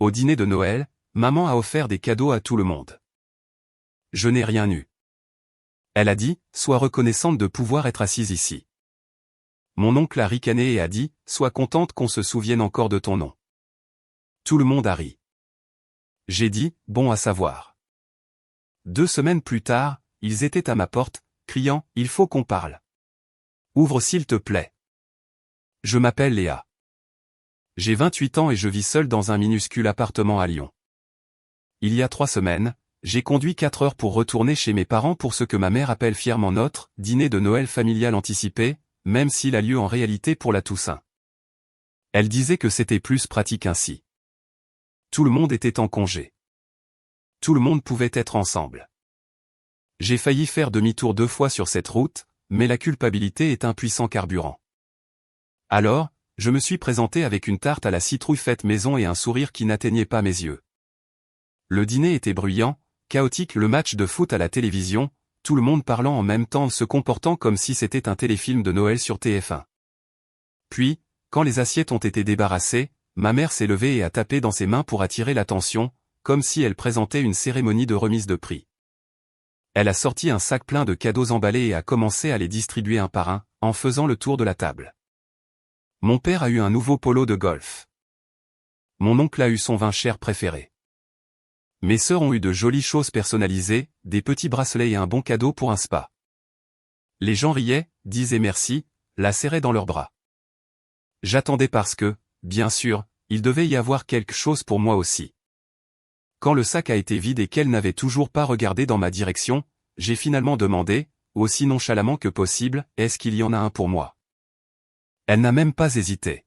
Au dîner de Noël, maman a offert des cadeaux à tout le monde. Je n'ai rien eu. Elle a dit, sois reconnaissante de pouvoir être assise ici. Mon oncle a ricané et a dit, sois contente qu'on se souvienne encore de ton nom. Tout le monde a ri. J'ai dit, bon à savoir. 2 semaines plus tard, ils étaient à ma porte, criant, il faut qu'on parle. Ouvre s'il te plaît. Je m'appelle Léa. J'ai 28 ans et je vis seul dans un minuscule appartement à Lyon. Il y a 3 semaines, j'ai conduit 4 heures pour retourner chez mes parents pour ce que ma mère appelle fièrement notre dîner de Noël familial anticipé, même s'il a lieu en réalité pour la Toussaint. Elle disait que c'était plus pratique ainsi. Tout le monde était en congé. Tout le monde pouvait être ensemble. J'ai failli faire demi-tour 2 fois sur cette route, mais la culpabilité est un puissant carburant. Alors, je me suis présenté avec une tarte à la citrouille faite maison et un sourire qui n'atteignait pas mes yeux. Le dîner était bruyant, chaotique, le match de foot à la télévision, tout le monde parlant en même temps, se comportant comme si c'était un téléfilm de Noël sur TF1. Puis, quand les assiettes ont été débarrassées, ma mère s'est levée et a tapé dans ses mains pour attirer l'attention, comme si elle présentait une cérémonie de remise de prix. Elle a sorti un sac plein de cadeaux emballés et a commencé à les distribuer un par un, en faisant le tour de la table. Mon père a eu un nouveau polo de golf. Mon oncle a eu son vin cher préféré. Mes sœurs ont eu de jolies choses personnalisées, des petits bracelets et un bon cadeau pour un spa. Les gens riaient, disaient merci, la serraient dans leurs bras. J'attendais parce que, bien sûr, il devait y avoir quelque chose pour moi aussi. Quand le sac a été vide et qu'elle n'avait toujours pas regardé dans ma direction, j'ai finalement demandé, aussi nonchalamment que possible, est-ce qu'il y en a un pour moi? Elle n'a même pas hésité.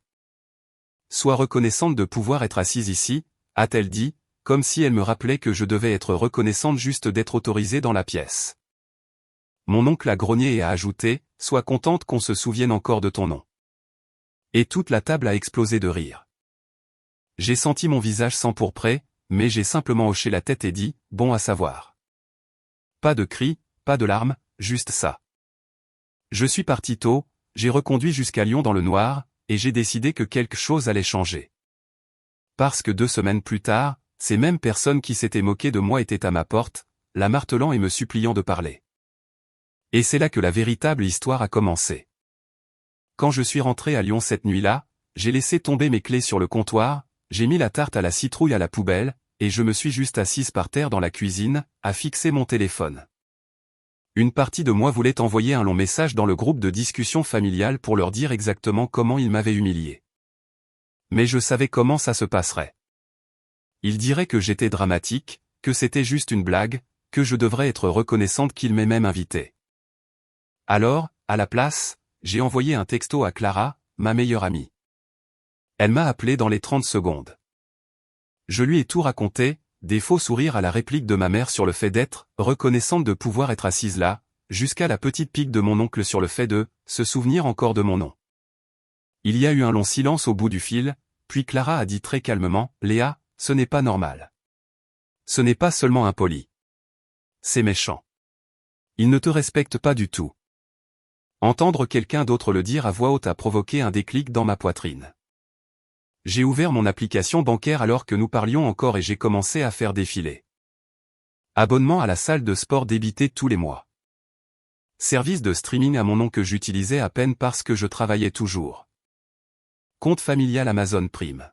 Sois reconnaissante de pouvoir être assise ici, a-t-elle dit, comme si elle me rappelait que je devais être reconnaissante juste d'être autorisée dans la pièce. Mon oncle a grogné et a ajouté, sois contente qu'on se souvienne encore de ton nom. Et toute la table a explosé de rire. J'ai senti mon visage s'empourprer, mais j'ai simplement hoché la tête et dit, bon à savoir. Pas de cris, pas de larmes, juste ça. Je suis parti tôt, j'ai reconduit jusqu'à Lyon dans le noir, et j'ai décidé que quelque chose allait changer. Parce que 2 semaines plus tard, ces mêmes personnes qui s'étaient moquées de moi étaient à ma porte, la martelant et me suppliant de parler. Et c'est là que la véritable histoire a commencé. Quand je suis rentré à Lyon cette nuit-là, j'ai laissé tomber mes clés sur le comptoir, j'ai mis la tarte à la citrouille à la poubelle, et je me suis juste assise par terre dans la cuisine, à fixer mon téléphone. Une partie de moi voulait envoyer un long message dans le groupe de discussion familiale pour leur dire exactement comment ils m'avaient humilié. Mais je savais comment ça se passerait. Ils diraient que j'étais dramatique, que c'était juste une blague, que je devrais être reconnaissante qu'ils m'aient même invité. Alors, à la place, j'ai envoyé un texto à Clara, ma meilleure amie. Elle m'a appelé dans les 30 secondes. Je lui ai tout raconté, des faux sourires à la réplique de ma mère sur le fait d'être reconnaissante de pouvoir être assise là, jusqu'à la petite pique de mon oncle sur le fait de se souvenir encore de mon nom. Il y a eu un long silence au bout du fil, puis Clara a dit très calmement, Léa, ce n'est pas normal. Ce n'est pas seulement impoli. C'est méchant. Il ne te respecte pas du tout. Entendre quelqu'un d'autre le dire à voix haute a provoqué un déclic dans ma poitrine. J'ai ouvert mon application bancaire alors que nous parlions encore et j'ai commencé à faire défiler. Abonnement à la salle de sport débité tous les mois. Service de streaming à mon nom que j'utilisais à peine parce que je travaillais toujours. Compte familial Amazon Prime.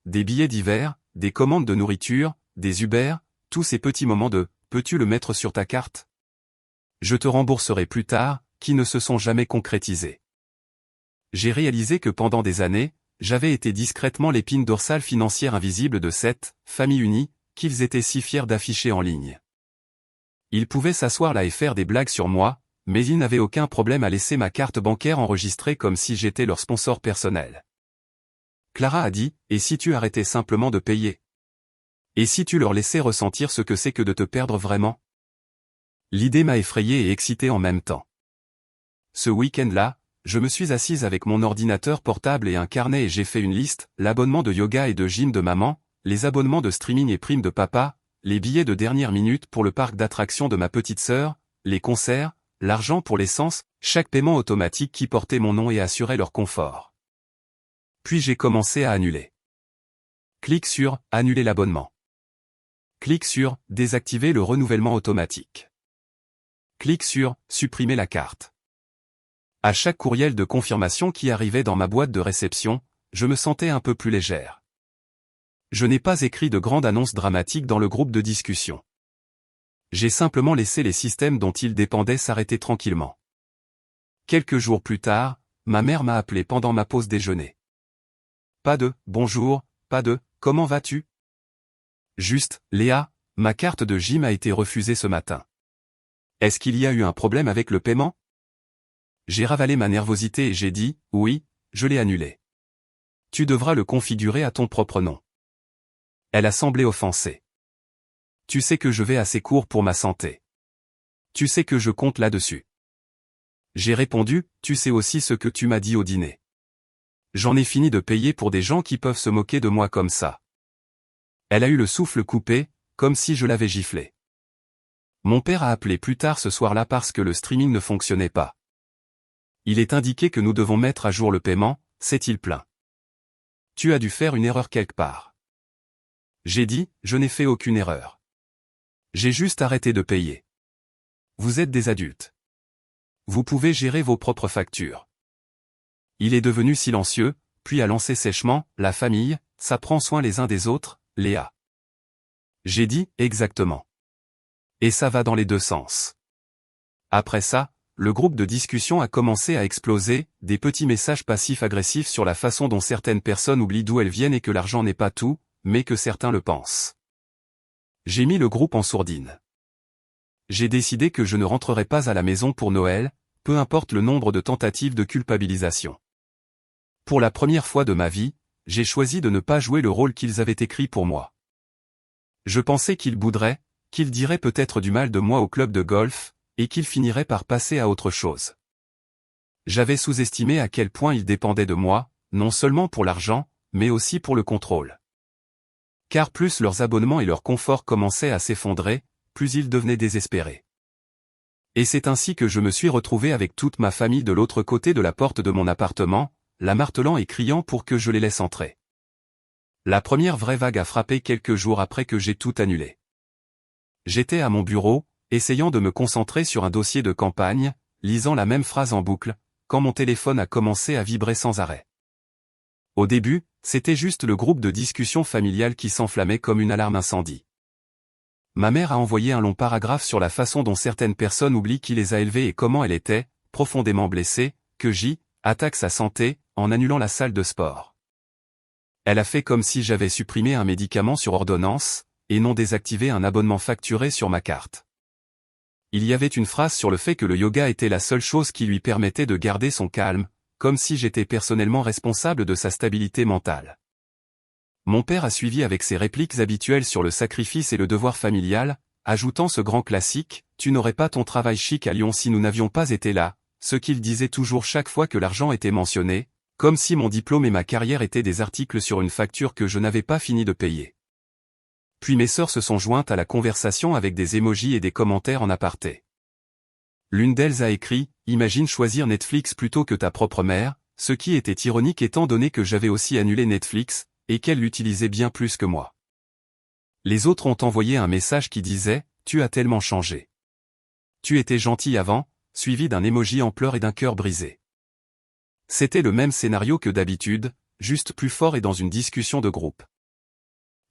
Des billets d'hiver, des commandes de nourriture, des Uber, tous ces petits moments de « peux-tu le mettre sur ta carte ? Je te rembourserai plus tard » qui ne se sont jamais concrétisés. J'ai réalisé que pendant des années, j'avais été discrètement l'épine dorsale financière invisible de cette famille unie, qu'ils étaient si fiers d'afficher en ligne. Ils pouvaient s'asseoir là et faire des blagues sur moi, mais ils n'avaient aucun problème à laisser ma carte bancaire enregistrée comme si j'étais leur sponsor personnel. Clara a dit, et si tu arrêtais simplement de payer? Et si tu leur laissais ressentir ce que c'est que de te perdre vraiment? L'idée m'a effrayé et excité en même temps. Ce week-end-là, je me suis assise avec mon ordinateur portable et un carnet et j'ai fait une liste, l'abonnement de yoga et de gym de maman, les abonnements de streaming et primes de papa, les billets de dernière minute pour le parc d'attractions de ma petite sœur, les concerts, l'argent pour l'essence, chaque paiement automatique qui portait mon nom et assurait leur confort. Puis j'ai commencé à annuler. Clique sur « Annuler l'abonnement ». Clique sur « Désactiver le renouvellement automatique ». Clique sur « Supprimer la carte ». À chaque courriel de confirmation qui arrivait dans ma boîte de réception, je me sentais un peu plus légère. Je n'ai pas écrit de grande annonce dramatique dans le groupe de discussion. J'ai simplement laissé les systèmes dont ils dépendaient s'arrêter tranquillement. Quelques jours plus tard, ma mère m'a appelé pendant ma pause déjeuner. Pas de « bonjour », pas de « comment vas-tu ». Juste « Léa, ma carte de gym a été refusée ce matin. Est-ce qu'il y a eu un problème avec le paiement ? J'ai ravalé ma nervosité et j'ai dit « oui, je l'ai annulé. Tu devras le configurer à ton propre nom ». Elle a semblé offensée. Tu sais que je vais assez court pour ma santé. Tu sais que je compte là-dessus. J'ai répondu, tu sais aussi ce que tu m'as dit au dîner. J'en ai fini de payer pour des gens qui peuvent se moquer de moi comme ça. Elle a eu le souffle coupé, comme si je l'avais giflé. Mon père a appelé plus tard ce soir-là parce que le streaming ne fonctionnait pas. Il est indiqué que nous devons mettre à jour le paiement, s'est-il plaint. Tu as dû faire une erreur quelque part. J'ai dit, je n'ai fait aucune erreur. J'ai juste arrêté de payer. Vous êtes des adultes. Vous pouvez gérer vos propres factures. Il est devenu silencieux, puis a lancé sèchement, la famille, ça prend soin les uns des autres, Léa. J'ai dit, exactement. Et ça va dans les deux sens. Après ça, le groupe de discussion a commencé à exploser, des petits messages passifs-agressifs sur la façon dont certaines personnes oublient d'où elles viennent et que l'argent n'est pas tout, mais que certains le pensent. J'ai mis le groupe en sourdine. J'ai décidé que je ne rentrerai pas à la maison pour Noël, peu importe le nombre de tentatives de culpabilisation. Pour la première fois de ma vie, j'ai choisi de ne pas jouer le rôle qu'ils avaient écrit pour moi. Je pensais qu'ils bouderaient, qu'ils diraient peut-être du mal de moi au club de golf, et qu'ils finiraient par passer à autre chose. J'avais sous-estimé à quel point ils dépendaient de moi, non seulement pour l'argent, mais aussi pour le contrôle. Car plus leurs abonnements et leur confort commençaient à s'effondrer, plus ils devenaient désespérés. Et c'est ainsi que je me suis retrouvé avec toute ma famille de l'autre côté de la porte de mon appartement, la martelant et criant pour que je les laisse entrer. La première vraie vague a frappé quelques jours après que j'ai tout annulé. J'étais à mon bureau, essayant de me concentrer sur un dossier de campagne, lisant la même phrase en boucle, quand mon téléphone a commencé à vibrer sans arrêt. Au début, c'était juste le groupe de discussion familiale qui s'enflammait comme une alarme incendie. Ma mère a envoyé un long paragraphe sur la façon dont certaines personnes oublient qui les a élevées et comment elle était, profondément blessée, que J attaque sa santé, en annulant la salle de sport. Elle a fait comme si j'avais supprimé un médicament sur ordonnance, et non désactivé un abonnement facturé sur ma carte. Il y avait une phrase sur le fait que le yoga était la seule chose qui lui permettait de garder son calme, comme si j'étais personnellement responsable de sa stabilité mentale. Mon père a suivi avec ses répliques habituelles sur le sacrifice et le devoir familial, ajoutant ce grand classique, « Tu n'aurais pas ton travail chic à Lyon si nous n'avions pas été là », ce qu'il disait toujours chaque fois que l'argent était mentionné, comme si mon diplôme et ma carrière étaient des articles sur une facture que je n'avais pas fini de payer. Puis mes sœurs se sont jointes à la conversation avec des émojis et des commentaires en aparté. L'une d'elles a écrit « Imagine choisir Netflix plutôt que ta propre mère », ce qui était ironique étant donné que j'avais aussi annulé Netflix, et qu'elle l'utilisait bien plus que moi. Les autres ont envoyé un message qui disait « Tu as tellement changé. Tu étais gentil avant », suivi d'un émoji en pleurs et d'un cœur brisé. C'était le même scénario que d'habitude, juste plus fort et dans une discussion de groupe.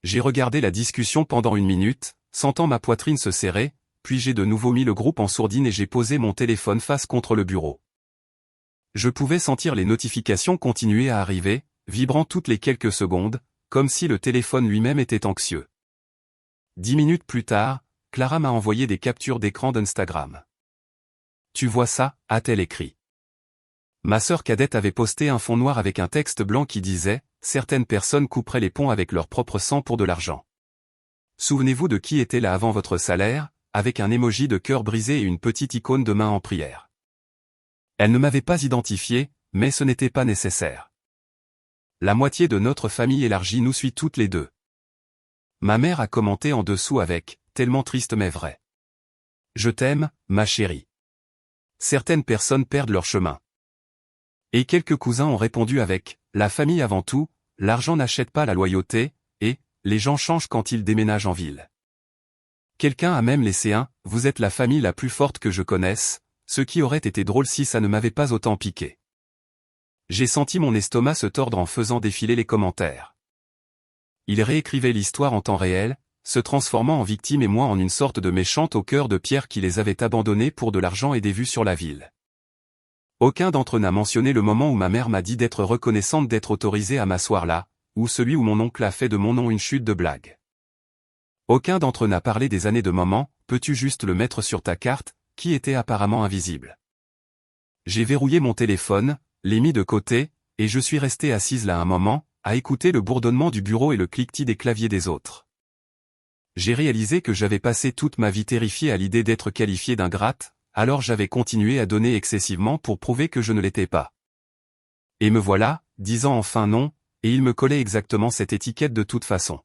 J'ai regardé la discussion pendant 1 minute, sentant ma poitrine se serrer, puis j'ai de nouveau mis le groupe en sourdine et j'ai posé mon téléphone face contre le bureau. Je pouvais sentir les notifications continuer à arriver, vibrant toutes les quelques secondes, comme si le téléphone lui-même était anxieux. 10 minutes plus tard, Clara m'a envoyé des captures d'écran d'Instagram. « Tu vois ça ?» a-t-elle écrit. Ma sœur cadette avait posté un fond noir avec un texte blanc qui disait « Certaines personnes couperaient les ponts avec leur propre sang pour de l'argent. Souvenez-vous de qui était là avant votre salaire ?» avec un émoji de cœur brisé et une petite icône de main en prière. Elle ne m'avait pas identifié, mais ce n'était pas nécessaire. La moitié de notre famille élargie nous suit toutes les deux. Ma mère a commenté en dessous avec « Tellement triste mais vrai. Je t'aime, ma chérie. » Certaines personnes perdent leur chemin. Et quelques cousins ont répondu avec « La famille avant tout, l'argent n'achète pas la loyauté », les gens changent quand ils déménagent en ville. Quelqu'un a même laissé un « Vous êtes la famille la plus forte que je connaisse », ce qui aurait été drôle si ça ne m'avait pas autant piqué. J'ai senti mon estomac se tordre en faisant défiler les commentaires. Il réécrivait l'histoire en temps réel, se transformant en victime et moi en une sorte de méchante au cœur de pierre qui les avait abandonnés pour de l'argent et des vues sur la ville. Aucun d'entre eux n'a mentionné le moment où ma mère m'a dit d'être reconnaissante d'être autorisée à m'asseoir là, ou celui où mon oncle a fait de mon nom une chute de blague. Aucun d'entre eux n'a parlé des années de moment, peux-tu juste le mettre sur ta carte, qui était apparemment invisible. J'ai verrouillé mon téléphone, l'ai mis de côté, et je suis resté assise là un moment, à écouter le bourdonnement du bureau et le cliquetis des claviers des autres. J'ai réalisé que j'avais passé toute ma vie terrifiée à l'idée d'être qualifié d'ingrate, alors j'avais continué à donner excessivement pour prouver que je ne l'étais pas. Et me voilà, disant enfin non, et il me collait exactement cette étiquette de toute façon.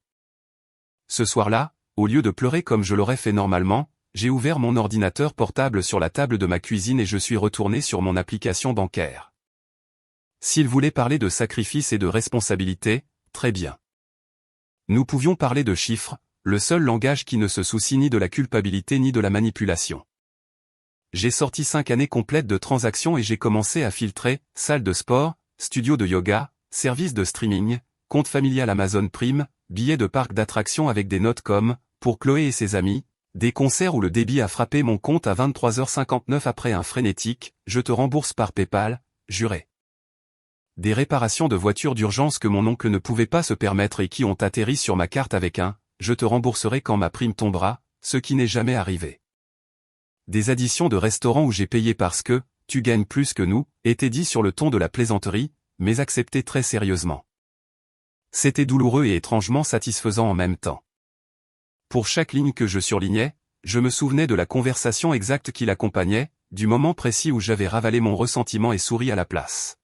Ce soir-là, au lieu de pleurer comme je l'aurais fait normalement, j'ai ouvert mon ordinateur portable sur la table de ma cuisine et je suis retourné sur mon application bancaire. S'il voulait parler de sacrifice et de responsabilité, très bien. Nous pouvions parler de chiffres, le seul langage qui ne se soucie ni de la culpabilité ni de la manipulation. J'ai sorti 5 années complètes de transactions et j'ai commencé à filtrer, salle de sport, studio de yoga, service de streaming, compte familial Amazon Prime, billets de parc d'attractions avec des notes comme, pour Chloé et ses amis, des concerts où le débit a frappé mon compte à 23h59 après un frénétique, je te rembourse par PayPal, juré. Des réparations de voitures d'urgence que mon oncle ne pouvait pas se permettre et qui ont atterri sur ma carte avec un « je te rembourserai quand ma prime tombera », ce qui n'est jamais arrivé. Des additions de restaurants où j'ai payé parce que « tu gagnes plus que nous » étaient dit sur le ton de la plaisanterie, mais accepté très sérieusement. C'était douloureux et étrangement satisfaisant en même temps. Pour chaque ligne que je surlignais, je me souvenais de la conversation exacte qui l'accompagnait, du moment précis où j'avais ravalé mon ressentiment et souri à la place.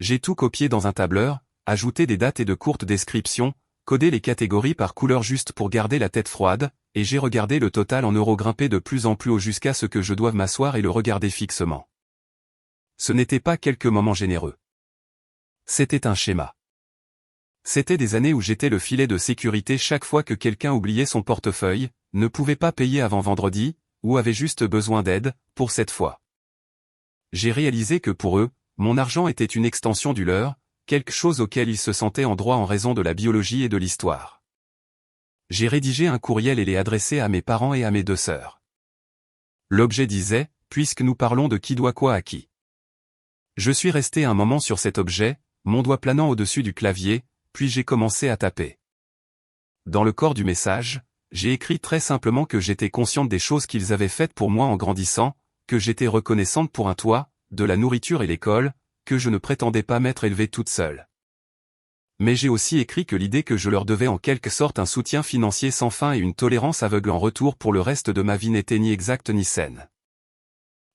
J'ai tout copié dans un tableur, ajouté des dates et de courtes descriptions, codé les catégories par couleur juste pour garder la tête froide, et j'ai regardé le total en euros grimper de plus en plus haut jusqu'à ce que je doive m'asseoir et le regarder fixement. Ce n'était pas quelques moments généreux. C'était un schéma. C'était des années où j'étais le filet de sécurité chaque fois que quelqu'un oubliait son portefeuille, ne pouvait pas payer avant vendredi, ou avait juste besoin d'aide, pour cette fois. J'ai réalisé que pour eux, mon argent était une extension du leur, quelque chose auquel ils se sentaient en droit en raison de la biologie et de l'histoire. J'ai rédigé un courriel et l'ai adressé à mes parents et à mes 2 sœurs. L'objet disait, puisque nous parlons de qui doit quoi à qui. Je suis resté un moment sur cet objet, mon doigt planant au-dessus du clavier, puis j'ai commencé à taper. Dans le corps du message, j'ai écrit très simplement que j'étais consciente des choses qu'ils avaient faites pour moi en grandissant, que j'étais reconnaissante pour un toit, de la nourriture et l'école, que je ne prétendais pas m'être élevée toute seule. Mais j'ai aussi écrit que l'idée que je leur devais en quelque sorte un soutien financier sans fin et une tolérance aveugle en retour pour le reste de ma vie n'était ni exacte ni saine.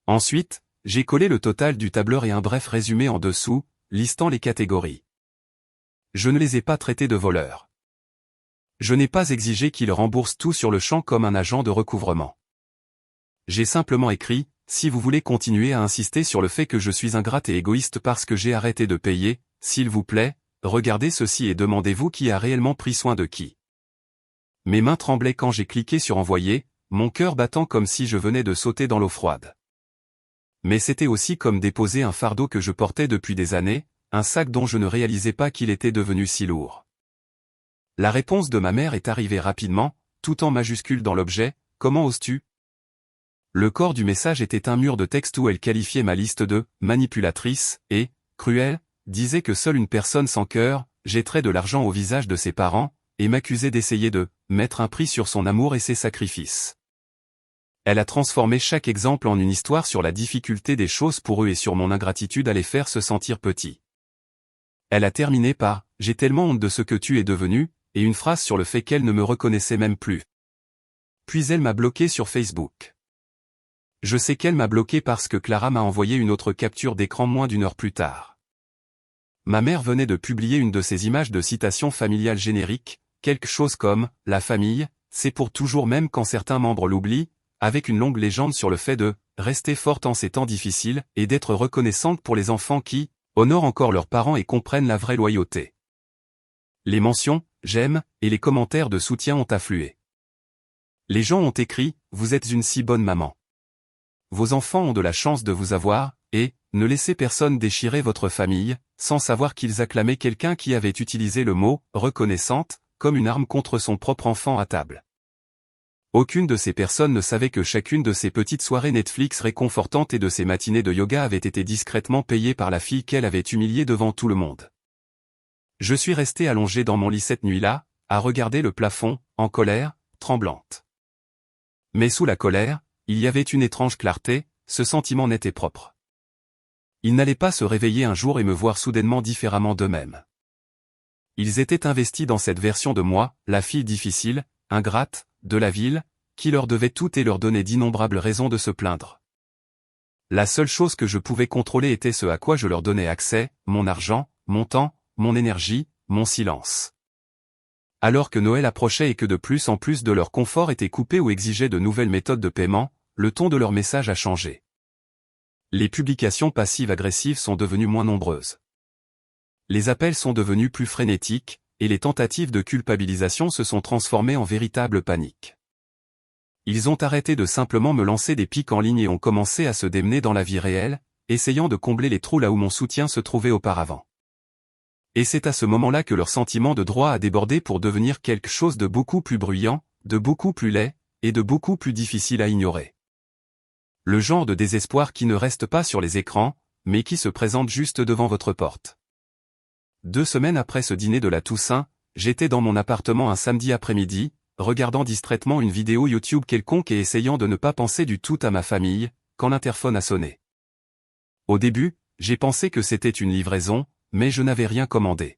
Ensuite, j'ai collé le total du tableur et un bref résumé en dessous, listant les catégories. Je ne les ai pas traités de voleurs. Je n'ai pas exigé qu'ils remboursent tout sur le champ comme un agent de recouvrement. J'ai simplement écrit, si vous voulez continuer à insister sur le fait que je suis ingrate et égoïste parce que j'ai arrêté de payer, s'il vous plaît, regardez ceci et demandez-vous qui a réellement pris soin de qui. Mes mains tremblaient quand j'ai cliqué sur envoyer, mon cœur battant comme si je venais de sauter dans l'eau froide. Mais c'était aussi comme déposer un fardeau que je portais depuis des années, un sac dont je ne réalisais pas qu'il était devenu si lourd. La réponse de ma mère est arrivée rapidement, tout en majuscule dans l'objet, comment oses-tu ? Le corps du message était un mur de texte où elle qualifiait ma liste de « manipulatrice » et « cruelle », disait que seule une personne sans cœur jetterait de l'argent au visage de ses parents, et m'accusait d'essayer de « mettre un prix sur son amour et ses sacrifices ». Elle a transformé chaque exemple en une histoire sur la difficulté des choses pour eux et sur mon ingratitude à les faire se sentir petits. Elle a terminé par « j'ai tellement honte de ce que tu es devenu » et une phrase sur le fait qu'elle ne me reconnaissait même plus. Puis elle m'a bloqué sur Facebook. Je sais qu'elle m'a bloqué parce que Clara m'a envoyé une autre capture d'écran moins d'1 heure plus tard. Ma mère venait de publier une de ces images de citation familiale générique, quelque chose comme « La famille, c'est pour toujours même quand certains membres l'oublient », avec une longue légende sur le fait de « rester forte en ces temps difficiles » et d'être reconnaissante pour les enfants qui « honorent encore leurs parents et comprennent la vraie loyauté ». Les mentions j'aime, et les commentaires de soutien ont afflué. Les gens ont écrit « Vous êtes une si bonne maman. Vos enfants ont de la chance de vous avoir, et ne laissez personne déchirer votre famille », sans savoir qu'ils acclamaient quelqu'un qui avait utilisé le mot « reconnaissante » comme une arme contre son propre enfant à table. Aucune de ces personnes ne savait que chacune de ces petites soirées Netflix réconfortantes et de ces matinées de yoga avaient été discrètement payées par la fille qu'elle avait humiliée devant tout le monde. Je suis restée allongée dans mon lit cette nuit-là, à regarder le plafond, en colère, tremblante. Mais sous la colère, il y avait une étrange clarté, ce sentiment net et propre. Ils n'allaient pas se réveiller un jour et me voir soudainement différemment d'eux-mêmes. Ils étaient investis dans cette version de moi, la fille difficile, ingrate, de la ville, qui leur devait tout et leur donnait d'innombrables raisons de se plaindre. La seule chose que je pouvais contrôler était ce à quoi je leur donnais accès, mon argent, mon temps, mon énergie, mon silence. Alors que Noël approchait et que de plus en plus de leur confort était coupé ou exigeait de nouvelles méthodes de paiement, le ton de leur message a changé. Les publications passives-agressives sont devenues moins nombreuses. Les appels sont devenus plus frénétiques, et les tentatives de culpabilisation se sont transformées en véritable panique. Ils ont arrêté de simplement me lancer des pics en ligne et ont commencé à se démener dans la vie réelle, essayant de combler les trous là où mon soutien se trouvait auparavant. Et c'est à ce moment-là que leur sentiment de droit a débordé pour devenir quelque chose de beaucoup plus bruyant, de beaucoup plus laid, et de beaucoup plus difficile à ignorer. Le genre de désespoir qui ne reste pas sur les écrans, mais qui se présente juste devant votre porte. 2 semaines après ce dîner de la Toussaint, j'étais dans mon appartement un samedi après-midi, regardant distraitement une vidéo YouTube quelconque et essayant de ne pas penser du tout à ma famille, quand l'interphone a sonné. Au début, j'ai pensé que c'était une livraison, mais je n'avais rien commandé.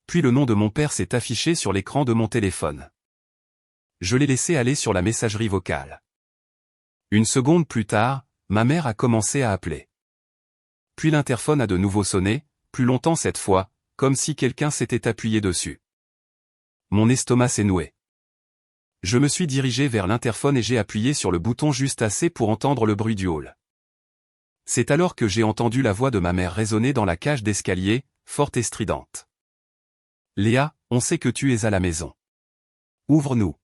Puis le nom de mon père s'est affiché sur l'écran de mon téléphone. Je l'ai laissé aller sur la messagerie vocale. Une seconde plus tard, ma mère a commencé à appeler. Puis l'interphone a de nouveau sonné, plus longtemps cette fois, comme si quelqu'un s'était appuyé dessus. Mon estomac s'est noué. Je me suis dirigé vers l'interphone et j'ai appuyé sur le bouton juste assez pour entendre le bruit du hall. C'est alors que j'ai entendu la voix de ma mère résonner dans la cage d'escalier, forte et stridente. « Léa, on sait que tu es à la maison. Ouvre-nous. »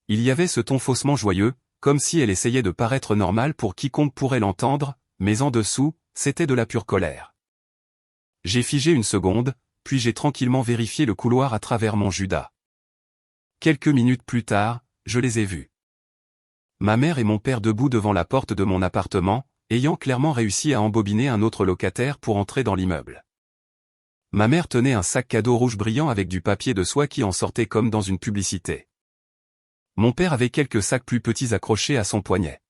Il y avait ce ton faussement joyeux, comme si elle essayait de paraître normale pour quiconque pourrait l'entendre, mais en dessous, c'était de la pure colère. J'ai figé une seconde, puis j'ai tranquillement vérifié le couloir à travers mon Judas. Quelques minutes plus tard, je les ai vus. Ma mère et mon père debout devant la porte de mon appartement, ayant clairement réussi à embobiner un autre locataire pour entrer dans l'immeuble. Ma mère tenait un sac cadeau rouge brillant avec du papier de soie qui en sortait comme dans une publicité. Mon père avait quelques sacs plus petits accrochés à son poignet.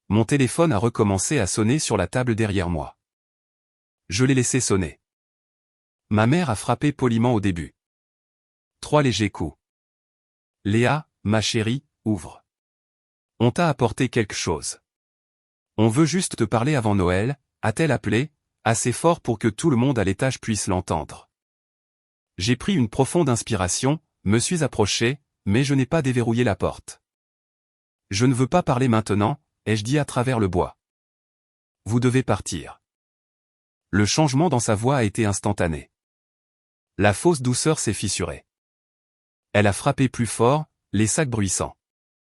Mon téléphone a recommencé à sonner sur la table derrière moi. Je l'ai laissé sonner. Ma mère a frappé poliment au début. 3 légers coups. « Léa, ma chérie, ouvre. On t'a apporté quelque chose. On veut juste te parler avant Noël », a-t-elle appelé, assez fort pour que tout le monde à l'étage puisse l'entendre. J'ai pris une profonde inspiration, me suis approché, mais je n'ai pas déverrouillé la porte. « Je ne veux pas parler maintenant », ai-je dit à travers le bois. « Vous devez partir. » Le changement dans sa voix a été instantané. La fausse douceur s'est fissurée. Elle a frappé plus fort, les sacs bruissants.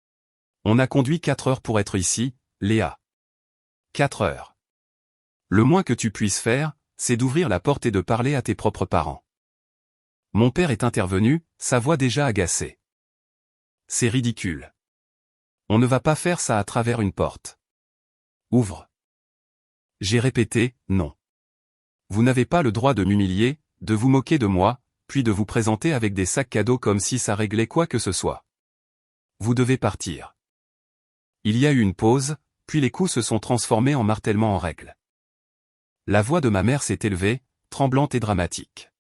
« On a conduit 4 heures pour être ici, Léa. 4 heures. Le moins que tu puisses faire, c'est d'ouvrir la porte et de parler à tes propres parents. » Mon père est intervenu, sa voix déjà agacée. « C'est ridicule. On ne va pas faire ça à travers une porte. Ouvre. » J'ai répété, « Non. Vous n'avez pas le droit de m'humilier, de vous moquer de moi, puis de vous présenter avec des sacs cadeaux comme si ça réglait quoi que ce soit. Vous devez partir. » Il y a eu une pause, puis les coups se sont transformés en martèlement en règle. La voix de ma mère s'est élevée, tremblante et dramatique.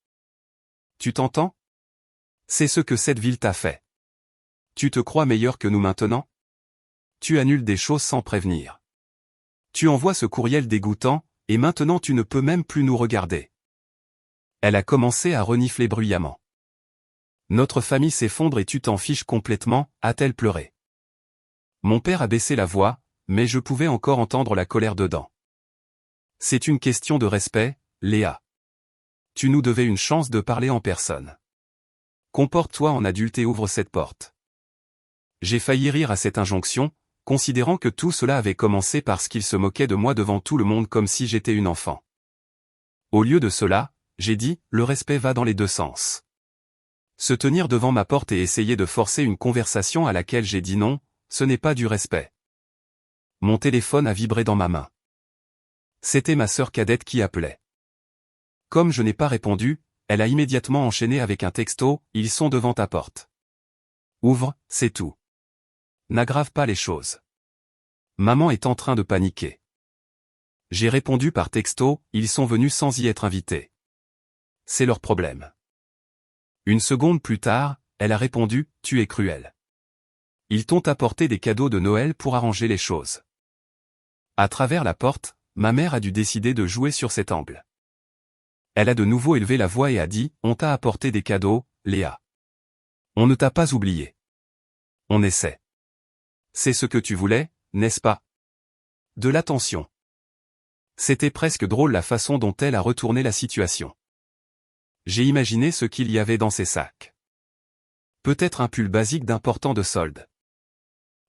« Tu t'entends? C'est ce que cette ville t'a fait. Tu te crois meilleur que nous maintenant? Tu annules des choses sans prévenir. Tu envoies ce courriel dégoûtant, et maintenant tu ne peux même plus nous regarder. » Elle a commencé à renifler bruyamment. « Notre famille s'effondre et tu t'en fiches complètement », a-t-elle pleuré. Mon père a baissé la voix, mais je pouvais encore entendre la colère dedans. « C'est une question de respect, Léa. Tu nous devais une chance de parler en personne. Comporte-toi en adulte et ouvre cette porte. J'ai failli rire à cette injonction, considérant que tout cela avait commencé parce qu'il se moquait de moi devant tout le monde comme si j'étais une enfant. Au lieu de cela, j'ai dit, le respect va dans les deux sens. Se tenir devant ma porte et essayer de forcer une conversation à laquelle j'ai dit non, ce n'est pas du respect. Mon téléphone a vibré dans ma main. C'était ma sœur cadette qui appelait. Comme je n'ai pas répondu, elle a immédiatement enchaîné avec un texto, « Ils sont devant ta porte. Ouvre, c'est tout. N'aggrave pas les choses. » Maman est en train de paniquer. J'ai répondu par texto, « Ils sont venus sans y être invités. C'est leur problème. » Une seconde plus tard, elle a répondu, « Tu es cruel. Ils t'ont apporté des cadeaux de Noël pour arranger les choses. » À travers la porte, ma mère a dû décider de jouer sur cet angle. Elle a de nouveau élevé la voix et a dit, « On t'a apporté des cadeaux, Léa. On ne t'a pas oublié. On essaie. C'est ce que tu voulais, n'est-ce pas? De l'attention. » C'était presque drôle la façon dont elle a retourné la situation. J'ai imaginé ce qu'il y avait dans ces sacs. Peut-être un pull basique d'important de solde.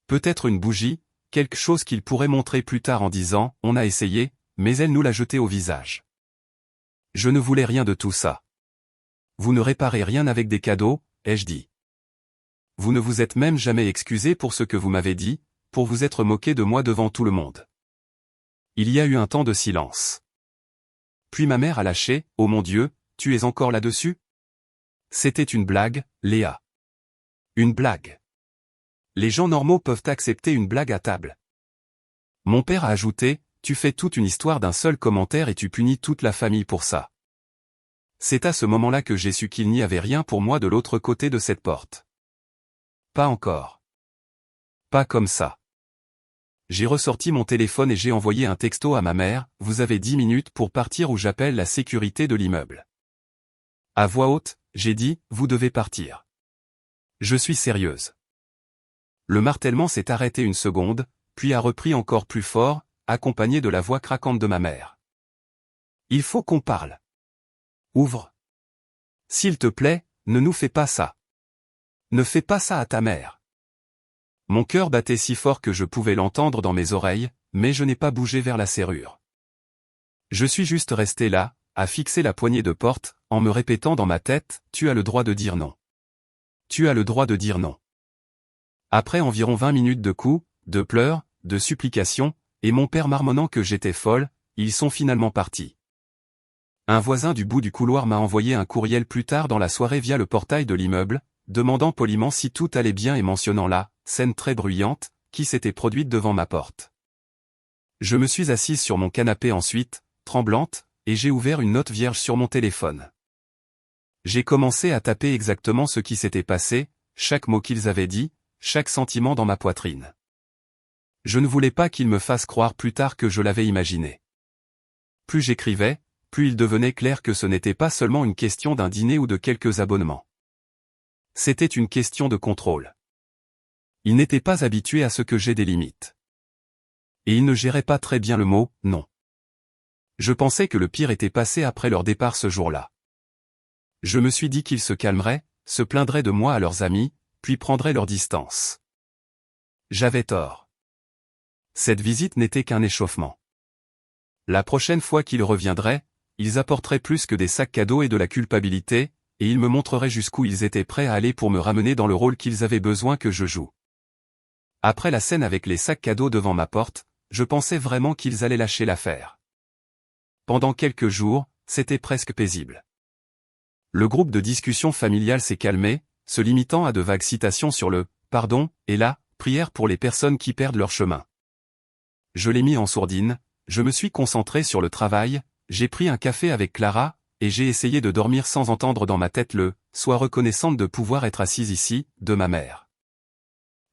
Peut-être une bougie, quelque chose qu'il pourrait montrer plus tard en disant, « On a essayé, mais elle nous l'a jeté au visage. » Je ne voulais rien de tout ça. Vous ne réparez rien avec des cadeaux, ai-je dit. Vous ne vous êtes même jamais excusé pour ce que vous m'avez dit, pour vous être moqué de moi devant tout le monde. Il y a eu un temps de silence. Puis ma mère a lâché, « Oh mon Dieu, tu es encore là-dessus? » C'était une blague, Léa. Une blague. Les gens normaux peuvent accepter une blague à table. Mon père a ajouté, « Tu fais toute une histoire d'un seul commentaire et tu punis toute la famille pour ça. » C'est à ce moment-là que j'ai su qu'il n'y avait rien pour moi de l'autre côté de cette porte. Pas encore. Pas comme ça. J'ai ressorti mon téléphone et j'ai envoyé un texto à ma mère, « Vous avez 10 minutes pour partir ou j'appelle la sécurité de l'immeuble. » À voix haute, j'ai dit, « Vous devez partir. Je suis sérieuse. » Le martèlement s'est arrêté une seconde, puis a repris encore plus fort, accompagné de la voix craquante de ma mère. « Il faut qu'on parle. Ouvre. S'il te plaît, ne nous fais pas ça. Ne fais pas ça à ta mère. » Mon cœur battait si fort que je pouvais l'entendre dans mes oreilles, mais je n'ai pas bougé vers la serrure. Je suis juste resté là, à fixer la poignée de porte, en me répétant dans ma tête, « Tu as le droit de dire non. Tu as le droit de dire non. » Après environ 20 minutes de coups, de pleurs, de supplications, et mon père marmonnant que j'étais folle, ils sont finalement partis. Un voisin du bout du couloir m'a envoyé un courriel plus tard dans la soirée via le portail de l'immeuble, demandant poliment si tout allait bien et mentionnant la scène très bruyante qui s'était produite devant ma porte. Je me suis assise sur mon canapé ensuite, tremblante, et j'ai ouvert une note vierge sur mon téléphone. J'ai commencé à taper exactement ce qui s'était passé, chaque mot qu'ils avaient dit, chaque sentiment dans ma poitrine. Je ne voulais pas qu'ils me fassent croire plus tard que je l'avais imaginé. Plus j'écrivais, plus il devenait clair que ce n'était pas seulement une question d'un dîner ou de quelques abonnements. C'était une question de contrôle. Ils n'étaient pas habitués à ce que j'ai des limites. Et ils ne géraient pas très bien le mot « non ». Je pensais que le pire était passé après leur départ ce jour-là. Je me suis dit qu'ils se calmeraient, se plaindraient de moi à leurs amis, puis prendraient leur distance. J'avais tort. Cette visite n'était qu'un échauffement. La prochaine fois qu'ils reviendraient, ils apporteraient plus que des sacs cadeaux et de la culpabilité, et ils me montreraient jusqu'où ils étaient prêts à aller pour me ramener dans le rôle qu'ils avaient besoin que je joue. Après la scène avec les sacs cadeaux devant ma porte, je pensais vraiment qu'ils allaient lâcher l'affaire. Pendant quelques jours, c'était presque paisible. Le groupe de discussion familiale s'est calmé, se limitant à de vagues citations sur le « pardon » et la « prière pour les personnes qui perdent leur chemin ». Je l'ai mis en sourdine, je me suis concentré sur le travail, j'ai pris un café avec Clara, et j'ai essayé de dormir sans entendre dans ma tête le « sois reconnaissante de pouvoir être assise ici » de ma mère.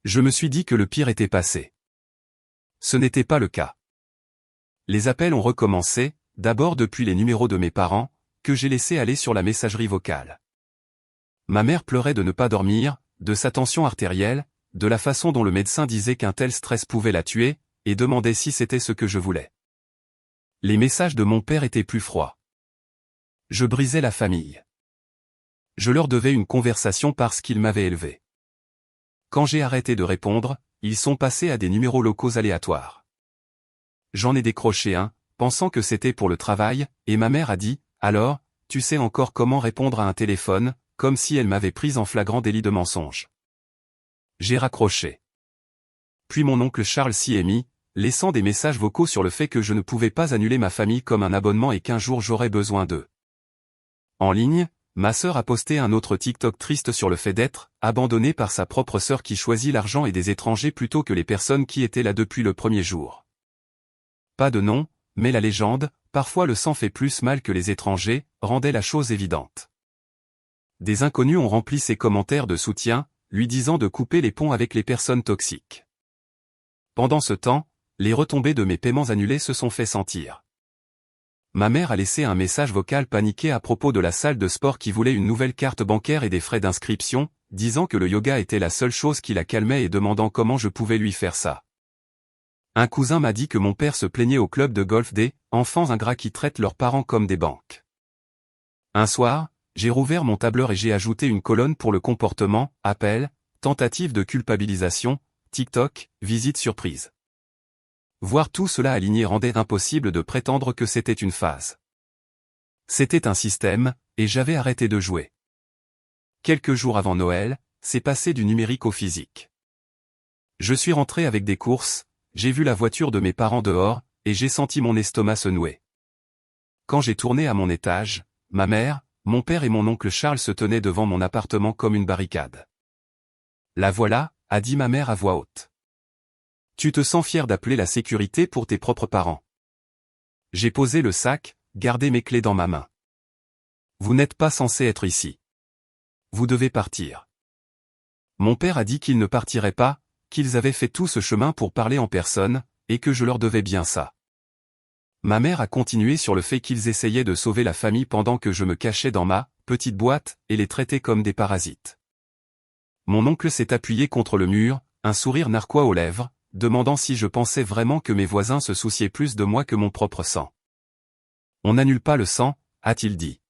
Je me suis dit que le pire était passé. Ce n'était pas le cas. Les appels ont recommencé, d'abord depuis les numéros de mes parents, que j'ai laissés aller sur la messagerie vocale. Ma mère pleurait de ne pas dormir, de sa tension artérielle, de la façon dont le médecin disait qu'un tel stress pouvait la tuer, et demandait si c'était ce que je voulais. Les messages de mon père étaient plus froids. Je brisais la famille. Je leur devais une conversation parce qu'ils m'avaient élevé. Quand j'ai arrêté de répondre, ils sont passés à des numéros locaux aléatoires. J'en ai décroché un, pensant que c'était pour le travail, et ma mère a dit, « Alors, tu sais encore comment répondre à un téléphone ?» comme si elle m'avait prise en flagrant délit de mensonge. J'ai raccroché. Puis mon oncle Charles s'y est mis, laissant des messages vocaux sur le fait que je ne pouvais pas annuler ma famille comme un abonnement et qu'un jour j'aurais besoin d'eux. En ligne, ma sœur a posté un autre TikTok triste sur le fait d'être abandonnée par sa propre sœur qui choisit l'argent et des étrangers plutôt que les personnes qui étaient là depuis le premier jour. Pas de nom, mais la légende, parfois le sang fait plus mal que les étrangers, rendait la chose évidente. Des inconnus ont rempli ses commentaires de soutien, lui disant de couper les ponts avec les personnes toxiques. Pendant ce temps, les retombées de mes paiements annulés se sont fait sentir. Ma mère a laissé un message vocal paniqué à propos de la salle de sport qui voulait une nouvelle carte bancaire et des frais d'inscription, disant que le yoga était la seule chose qui la calmait et demandant comment je pouvais lui faire ça. Un cousin m'a dit que mon père se plaignait au club de golf des enfants ingrats qui traitent leurs parents comme des banques. Un soir, j'ai rouvert mon tableur et j'ai ajouté une colonne pour le comportement, appel, tentative de culpabilisation, TikTok, visite surprise. Voir tout cela aligné rendait impossible de prétendre que c'était une phase. C'était un système, et j'avais arrêté de jouer. Quelques jours avant Noël, c'est passé du numérique au physique. Je suis rentré avec des courses, j'ai vu la voiture de mes parents dehors, et j'ai senti mon estomac se nouer. Quand j'ai tourné à mon étage, ma mère, mon père et mon oncle Charles se tenaient devant mon appartement comme une barricade. « La voilà », a dit ma mère à voix haute. « Tu te sens fier d'appeler la sécurité pour tes propres parents. » J'ai posé le sac, gardé mes clés dans ma main. « Vous n'êtes pas censé être ici. Vous devez partir. » Mon père a dit qu'ils ne partiraient pas, qu'ils avaient fait tout ce chemin pour parler en personne, et que je leur devais bien ça. Ma mère a continué sur le fait qu'ils essayaient de sauver la famille pendant que je me cachais dans ma petite boîte et les traitais comme des parasites. Mon oncle s'est appuyé contre le mur, un sourire narquois aux lèvres, demandant si je pensais vraiment que mes voisins se souciaient plus de moi que mon propre sang. « On n'annule pas le sang », a-t-il dit.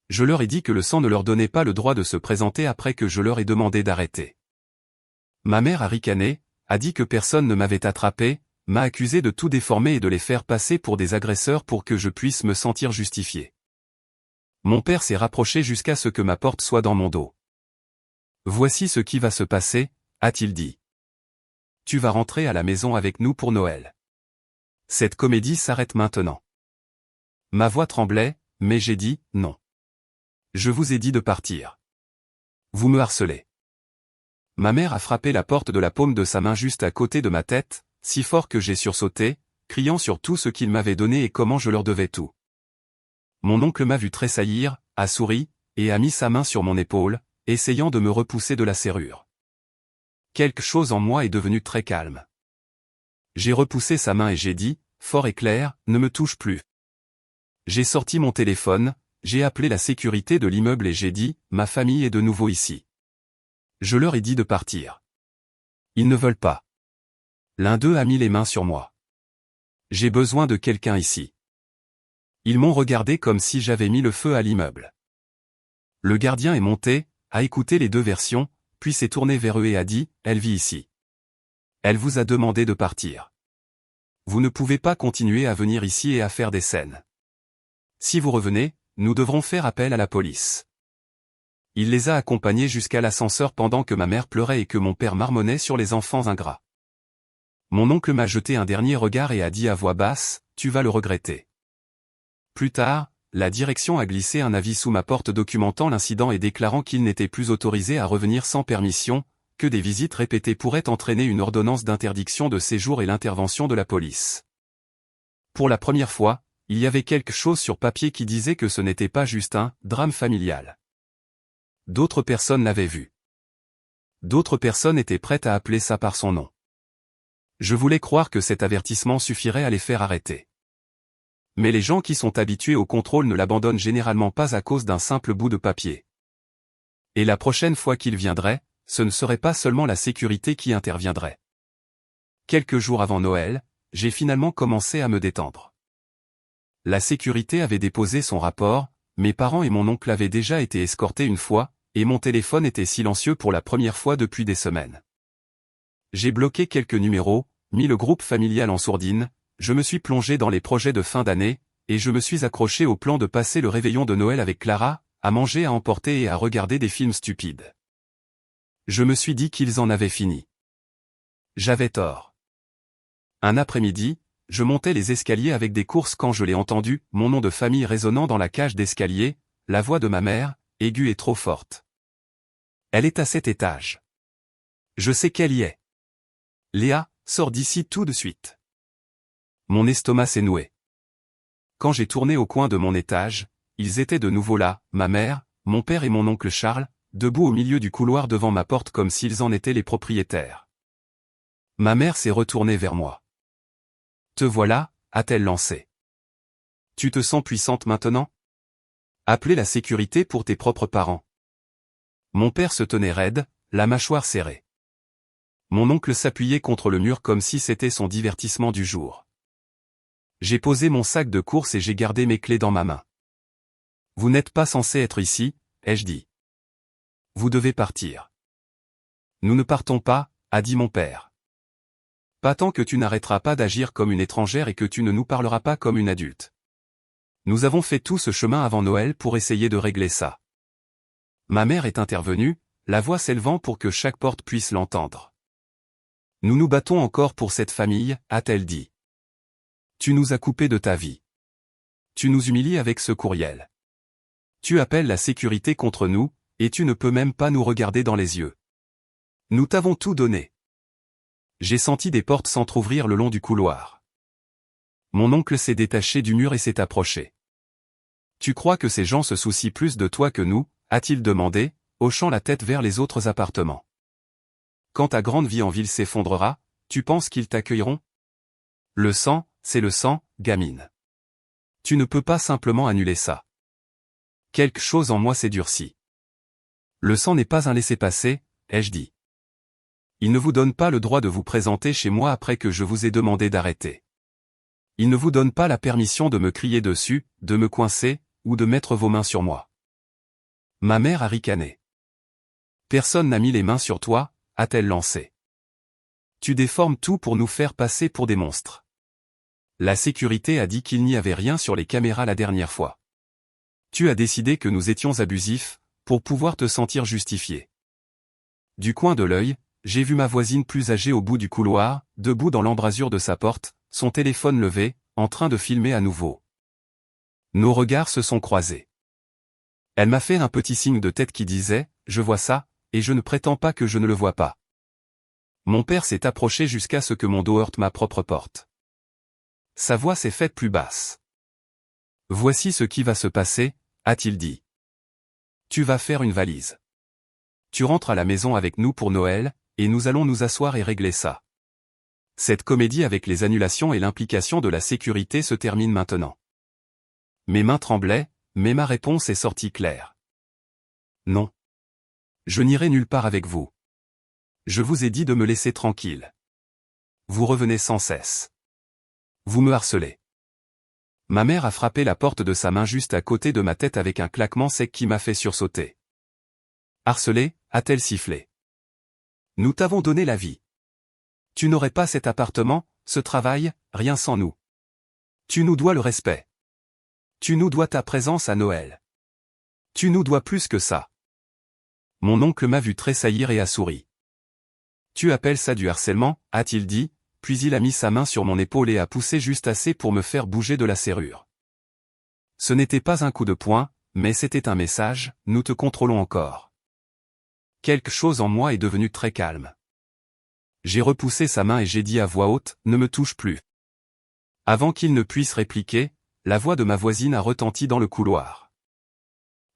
Je leur ai dit que le sang ne leur donnait pas le droit de se présenter après que je leur ai demandé d'arrêter. Ma mère a ricané, a dit que personne ne m'avait attrapé, m'a accusé de tout déformer et de les faire passer pour des agresseurs pour que je puisse me sentir justifié. Mon père s'est rapproché jusqu'à ce que ma porte soit dans mon dos. « Voici ce qui va se passer », a-t-il dit. « Tu vas rentrer à la maison avec nous pour Noël. Cette comédie s'arrête maintenant. » Ma voix tremblait, mais j'ai dit « non. Je vous ai dit de partir. Vous me harcelez. » Ma mère a frappé la porte de la paume de sa main juste à côté de ma tête, si fort que j'ai sursauté, criant sur tout ce qu'ils m'avaient donné et comment je leur devais tout. Mon oncle m'a vu tressaillir, a souri, et a mis sa main sur mon épaule, essayant de me repousser de la serrure. Quelque chose en moi est devenu très calme. J'ai repoussé sa main et j'ai dit, fort et clair, ne me touche plus. J'ai sorti mon téléphone, j'ai appelé la sécurité de l'immeuble et j'ai dit, ma famille est de nouveau ici. Je leur ai dit de partir. Ils ne veulent pas. L'un d'eux a mis les mains sur moi. J'ai besoin de quelqu'un ici. Ils m'ont regardé comme si j'avais mis le feu à l'immeuble. Le gardien est monté, a écouté les deux versions, puis s'est tourné vers eux et a dit, elle vit ici. Elle vous a demandé de partir. Vous ne pouvez pas continuer à venir ici et à faire des scènes. Si vous revenez, nous devrons faire appel à la police. Il les a accompagnés jusqu'à l'ascenseur pendant que ma mère pleurait et que mon père marmonnait sur les enfants ingrats. Mon oncle m'a jeté un dernier regard et a dit à voix basse, « Tu vas le regretter. » Plus tard, la direction a glissé un avis sous ma porte documentant l'incident et déclarant qu'il n'était plus autorisé à revenir sans permission, que des visites répétées pourraient entraîner une ordonnance d'interdiction de séjour et l'intervention de la police. Pour la première fois, il y avait quelque chose sur papier qui disait que ce n'était pas juste un drame familial. D'autres personnes l'avaient vu. D'autres personnes étaient prêtes à appeler ça par son nom. Je voulais croire que cet avertissement suffirait à les faire arrêter. Mais les gens qui sont habitués au contrôle ne l'abandonnent généralement pas à cause d'un simple bout de papier. Et la prochaine fois qu'il viendrait, ce ne serait pas seulement la sécurité qui interviendrait. Quelques jours avant Noël, j'ai finalement commencé à me détendre. La sécurité avait déposé son rapport, mes parents et mon oncle avaient déjà été escortés une fois, et mon téléphone était silencieux pour la première fois depuis des semaines. J'ai bloqué quelques numéros, mis le groupe familial en sourdine, je me suis plongé dans les projets de fin d'année, et je me suis accroché au plan de passer le réveillon de Noël avec Clara, à manger à emporter et à regarder des films stupides. Je me suis dit qu'ils en avaient fini. J'avais tort. Un après-midi, je montais les escaliers avec des courses quand je l'ai entendu, mon nom de famille résonnant dans la cage d'escalier, la voix de ma mère, aiguë et trop forte. Elle est à cet étage. Je sais qu'elle y est. Léa, sors d'ici tout de suite. Mon estomac s'est noué. Quand j'ai tourné au coin de mon étage, ils étaient de nouveau là, ma mère, mon père et mon oncle Charles, debout au milieu du couloir devant ma porte comme s'ils en étaient les propriétaires. Ma mère s'est retournée vers moi. Te voilà, a-t-elle lancé. Tu te sens puissante maintenant? Appelez la sécurité pour tes propres parents. Mon père se tenait raide, la mâchoire serrée. Mon oncle s'appuyait contre le mur comme si c'était son divertissement du jour. J'ai posé mon sac de course et j'ai gardé mes clés dans ma main. Vous n'êtes pas censé être ici, ai-je dit. Vous devez partir. Nous ne partons pas, a dit mon père. Pas tant que tu n'arrêteras pas d'agir comme une étrangère et que tu ne nous parleras pas comme une adulte. Nous avons fait tout ce chemin avant Noël pour essayer de régler ça. Ma mère est intervenue, la voix s'élevant pour que chaque porte puisse l'entendre. Nous nous battons encore pour cette famille, a-t-elle dit. Tu nous as coupé de ta vie. Tu nous humilies avec ce courriel. Tu appelles la sécurité contre nous, et tu ne peux même pas nous regarder dans les yeux. Nous t'avons tout donné. J'ai senti des portes s'entr'ouvrir le long du couloir. Mon oncle s'est détaché du mur et s'est approché. Tu crois que ces gens se soucient plus de toi que nous, a-t-il demandé, hochant la tête vers les autres appartements. Quand ta grande vie en ville s'effondrera, tu penses qu'ils t'accueilleront? Le sang, c'est le sang, gamine. Tu ne peux pas simplement annuler ça. Quelque chose en moi s'est durci. Le sang n'est pas un laissez-passer, ai-je dit. Il ne vous donne pas le droit de vous présenter chez moi après que je vous ai demandé d'arrêter. Il ne vous donne pas la permission de me crier dessus, de me coincer, ou de mettre vos mains sur moi. Ma mère a ricané. Personne n'a mis les mains sur toi, a-t-elle lancé. Tu déformes tout pour nous faire passer pour des monstres. La sécurité a dit qu'il n'y avait rien sur les caméras la dernière fois. Tu as décidé que nous étions abusifs, pour pouvoir te sentir justifié. Du coin de l'œil, j'ai vu ma voisine plus âgée au bout du couloir, debout dans l'embrasure de sa porte, son téléphone levé, en train de filmer à nouveau. Nos regards se sont croisés. Elle m'a fait un petit signe de tête qui disait « Je vois ça, et je ne prétends pas que je ne le vois pas ». Mon père s'est approché jusqu'à ce que mon dos heurte ma propre porte. Sa voix s'est faite plus basse. « Voici ce qui va se passer », a-t-il dit. « Tu vas faire une valise. Tu rentres à la maison avec nous pour Noël, et nous allons nous asseoir et régler ça. Cette comédie avec les annulations et l'implication de la sécurité se termine maintenant. » Mes mains tremblaient, mais ma réponse est sortie claire. Non. Je n'irai nulle part avec vous. Je vous ai dit de me laisser tranquille. Vous revenez sans cesse. Vous me harcelez. Ma mère a frappé la porte de sa main juste à côté de ma tête avec un claquement sec qui m'a fait sursauter. Harcelé, a-t-elle sifflé. Nous t'avons donné la vie. Tu n'aurais pas cet appartement, ce travail, rien sans nous. Tu nous dois le respect. Tu nous dois ta présence à Noël. Tu nous dois plus que ça. Mon oncle m'a vu tressaillir et a souri. Tu appelles ça du harcèlement, a-t-il dit, puis il a mis sa main sur mon épaule et a poussé juste assez pour me faire bouger de la serrure. Ce n'était pas un coup de poing, mais c'était un message, nous te contrôlons encore. Quelque chose en moi est devenu très calme. J'ai repoussé sa main et j'ai dit à voix haute, ne me touche plus. Avant qu'il ne puisse répliquer, la voix de ma voisine a retenti dans le couloir.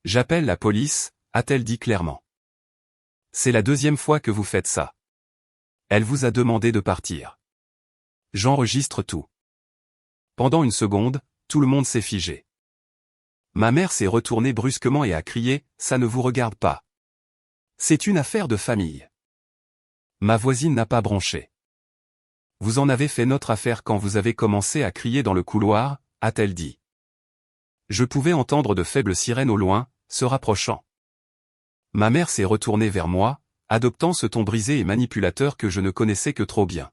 J'appelle la police, a-t-elle dit clairement. C'est la deuxième fois que vous faites ça. Elle vous a demandé de partir. J'enregistre tout. Pendant une seconde, tout le monde s'est figé. Ma mère s'est retournée brusquement et a crié, ça ne vous regarde pas. C'est une affaire de famille. Ma voisine n'a pas bronché. Vous en avez fait notre affaire quand vous avez commencé à crier dans le couloir, a-t-elle dit. Je pouvais entendre de faibles sirènes au loin, se rapprochant. Ma mère s'est retournée vers moi, adoptant ce ton brisé et manipulateur que je ne connaissais que trop bien.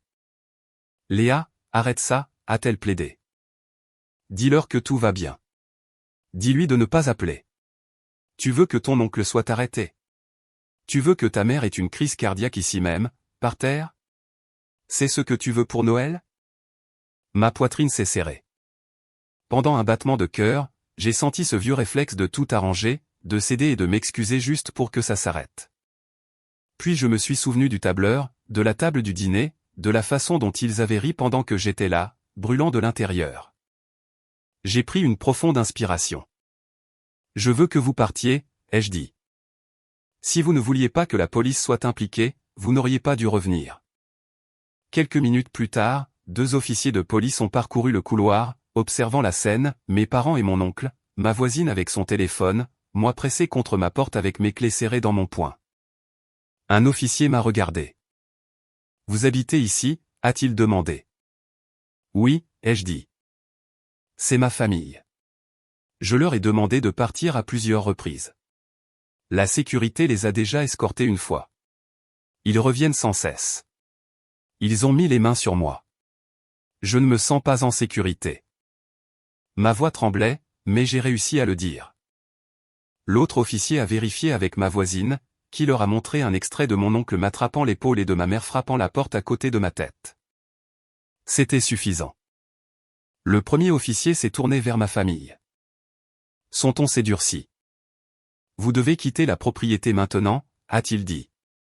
Léa, arrête ça, a-t-elle plaidé. Dis-leur que tout va bien. Dis-lui de ne pas appeler. Tu veux que ton oncle soit arrêté? Tu veux que ta mère ait une crise cardiaque ici même, par terre? C'est ce que tu veux pour Noël? Ma poitrine s'est serrée. Pendant un battement de cœur, j'ai senti ce vieux réflexe de tout arranger, de céder et de m'excuser juste pour que ça s'arrête. Puis je me suis souvenu du tableur, de la table du dîner, de la façon dont ils avaient ri pendant que j'étais là, brûlant de l'intérieur. J'ai pris une profonde inspiration. Je veux que vous partiez, ai-je dit. Si vous ne vouliez pas que la police soit impliquée, vous n'auriez pas dû revenir. Quelques minutes plus tard, 2 officiers de police ont parcouru le couloir, observant la scène, mes parents et mon oncle, ma voisine avec son téléphone, moi pressé contre ma porte avec mes clés serrées dans mon poing. Un officier m'a regardé. « Vous habitez ici ?» a-t-il demandé. « Oui, ai-je dit. C'est ma famille. » Je leur ai demandé de partir à plusieurs reprises. La sécurité les a déjà escortés une fois. Ils reviennent sans cesse. Ils ont mis les mains sur moi. Je ne me sens pas en sécurité. Ma voix tremblait, mais j'ai réussi à le dire. L'autre officier a vérifié avec ma voisine, qui leur a montré un extrait de mon oncle m'attrapant l'épaule et de ma mère frappant la porte à côté de ma tête. C'était suffisant. Le premier officier s'est tourné vers ma famille. Son ton s'est durci. « Vous devez quitter la propriété maintenant », a-t-il dit.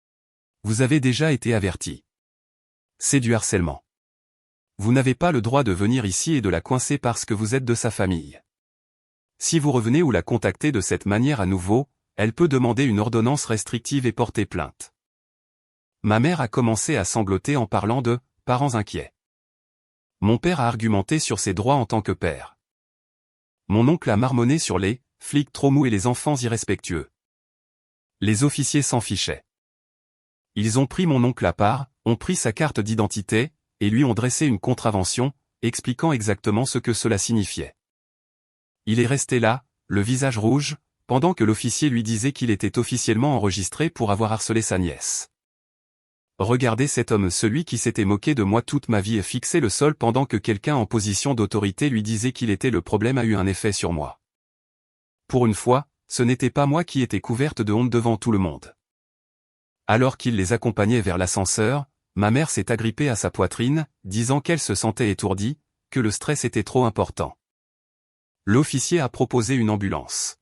« Vous avez déjà été averti. C'est du harcèlement. Vous n'avez pas le droit de venir ici et de la coincer parce que vous êtes de sa famille. Si vous revenez ou la contactez de cette manière à nouveau, elle peut demander une ordonnance restrictive et porter plainte. » Ma mère a commencé à sangloter en parlant de « parents inquiets ». Mon père a argumenté sur ses droits en tant que père. Mon oncle a marmonné sur les « flics trop mous et les enfants irrespectueux ». Les officiers s'en fichaient. Ils ont pris mon oncle à part, ont pris sa carte d'identité, et lui ont dressé une contravention, expliquant exactement ce que cela signifiait. Il est resté là, le visage rouge, pendant que l'officier lui disait qu'il était officiellement enregistré pour avoir harcelé sa nièce. Regardez cet homme, celui qui s'était moqué de moi toute ma vie et fixé le sol pendant que quelqu'un en position d'autorité lui disait qu'il était le problème a eu un effet sur moi. Pour une fois, ce n'était pas moi qui étais couverte de honte devant tout le monde. Alors qu'il les accompagnait vers l'ascenseur, ma mère s'est agrippée à sa poitrine, disant qu'elle se sentait étourdie, que le stress était trop important. L'officier a proposé une ambulance.